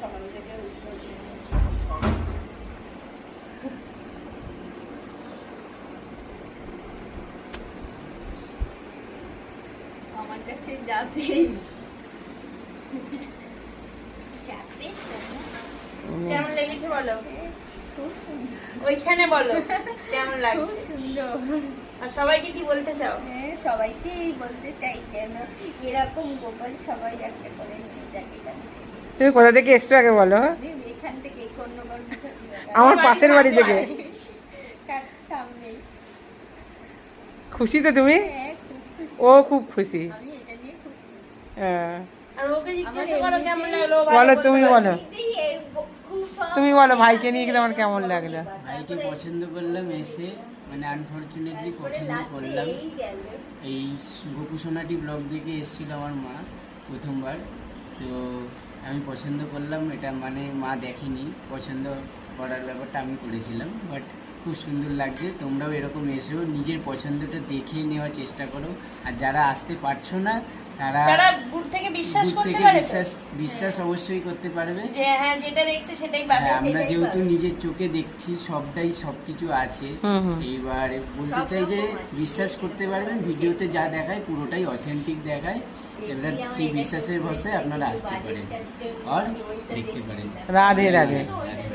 সকাল থেকে আমার কাছে যাবে যাবে কেমন লেগেছে বলো? খুব সুন্দর, ওইখানে বলো কেমন খুব লাগছে। সুন্দর। আর সবাইকে কি বলতে চাও? হ্যাঁ, সবাইকেই বলতে চাই যেন এরকম গোপাল সবাই একটা করে নিয়ে যাক এখান থেকে। তুমি কোথা থেকে এসছো আগে বলো? আমি এখান থেকে কন্যগর আমার পাশের বাড়ি থেকে। সামনেই। খুশি তো তুমি? হ্যাঁ, খুব খুশি। ও খুব খুশি। আমি এটা নিয়ে খুব খুশি। হ্যাঁ। আর ওকে জিজ্ঞাসা আমার করো কেমন এমনিতেই- লাগলো। ভালো বলো বলতে তুমি পারবে। বলো। এমনিতেই খুব তুমি বলো ভাইকে নিয়ে কি তোমার কেমন লাগলো? ভাইকে পছন্দ করলাম এসে, মানে আনফর্চুনেটলি পছন্দ করলাম। এই গেল। এই গোপুসোনাটি ব্লগ দেখে এসেছিল আমার মা প্রথমবার, তো আমি পছন্দ করলাম। এটা মানে মা দেখেনি, পছন্দ করার ব্যাপারটা আমি করেছিলাম। বাট খুব সুন্দর লাগছে। তোমরাও এরকম এসেও নিজের পছন্দটা দেখে নেওয়ার চেষ্টা করো। আর যারা আসতে পারছো না তারা যারা দূর থেকে বিশ্বাস দূর করতে থেকে পারে তো? বিশ্বাস অবশ্যই করতে পারবে। যে হ্যাঁ যেটা দেখছে সেটাই পাবে। হ্যাঁ, আমরা সেটাই যেহেতু পাবে। নিজের চোখে দেখছি, সবকিছু আছে। এইবার বলতে সব চাই যে রকম আছে। বিশ্বাস করতে পারবেন, ভিডিওতে যা দেখায় পুরোটাই অথেন্টিক দেখায়। এবার সেই বিশ্বাসের ভরসায় আপনারা আসতে পারেন আর দেখতে পারেন। রাধে রাধে। রাধে।